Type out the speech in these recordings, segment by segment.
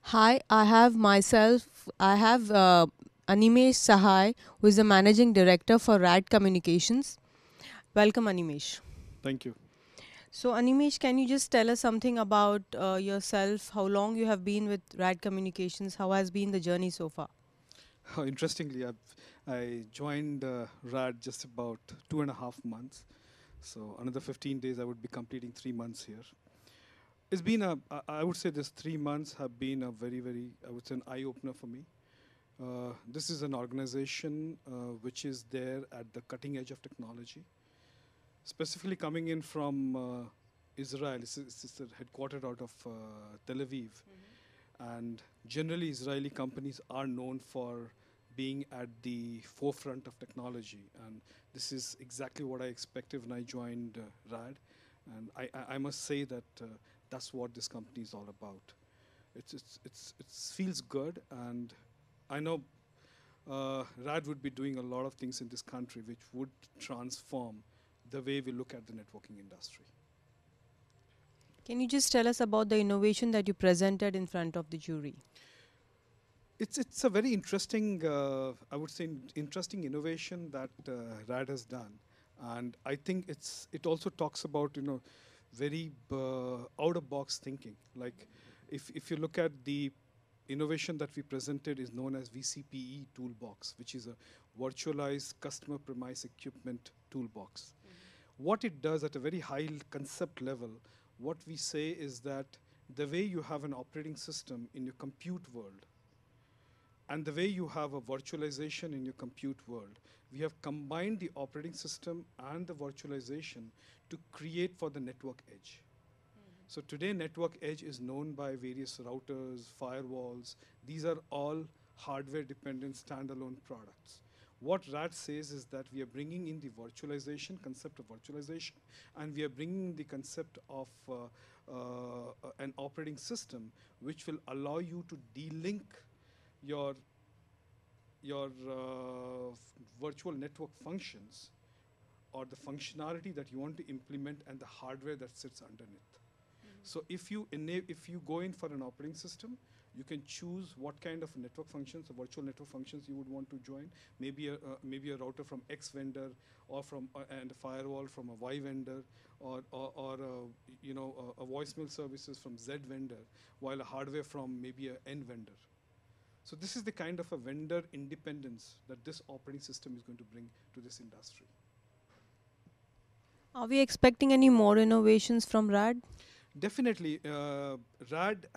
Hi, I have Animesh Sahai, who is the Managing Director for RAD Communications. Welcome, Animesh. Thank you. So, Animesh, can you just tell us something about yourself, how long you have been with RAD Communications, how has been the journey so far? Interestingly, I joined RAD just about 2.5 months. So another 15 days, I would be completing 3 months here. It's been I would say this 3 months have been a very, very, I would say an eye opener for me. This is an organization which is there at the cutting edge of technology, specifically coming in from Israel. It's headquartered out of Tel Aviv. And generally, Israeli companies are known for being at the forefront of technology. And this is exactly what I expected when I joined RAD. And I must say that that's what this company is all about. It feels good. And I know RAD would be doing a lot of things in this country which would transform the way we look at the networking industry. Can you just tell us about the innovation that you presented in front of the jury? It's a very interesting, I would say, interesting innovation that RAD has done, and I think it also talks about very out of box thinking. Like if you look at the innovation that we presented is known as VCPE toolbox, which is a virtualized customer premise equipment toolbox. What it does at a very high concept level, what we say is that the way you have an operating system in your compute world and the way you have a virtualization in your compute world, we have combined the operating system and the virtualization to create for the network edge. So today, network edge is known by various routers, firewalls. These are all hardware-dependent standalone products. What RAD says is that we are bringing in the virtualization, concept of virtualization, and we are bringing the concept of an operating system which will allow you to de-link your virtual network functions or the functionality that you want to implement and the hardware that sits underneath. So if you go in for an operating system, you can choose what kind of network functions or virtual network functions you would want to join. Maybe a router from X vendor, or from and a firewall from a Y vendor, or a voicemail services from Z vendor, while a hardware from maybe a N vendor. So this is the kind of a vendor independence that this operating system is going to bring to this industry. Are we expecting any more innovations from RAD? Definitely, RAD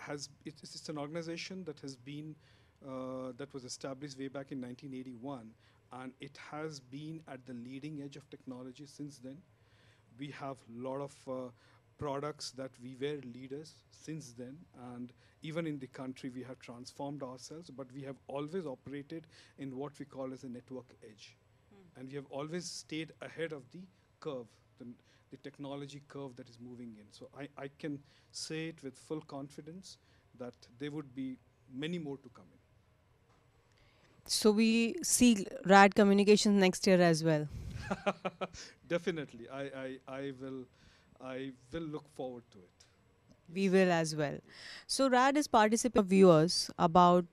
it's an organization that has been that was established way back in 1981, and it has been at the leading edge of technology since then. We have a lot of products that we were leaders since then, and even in the country we have transformed ourselves, but we have always operated in what we call as a network edge. And we have always stayed ahead of the curve, the technology curve that is moving in. So I can say it with full confidence that there would be many more to come in. So, we see RAD Communications next year as well. Definitely, I will look forward to it. We Yes. will as well. So, RAD is participating viewers about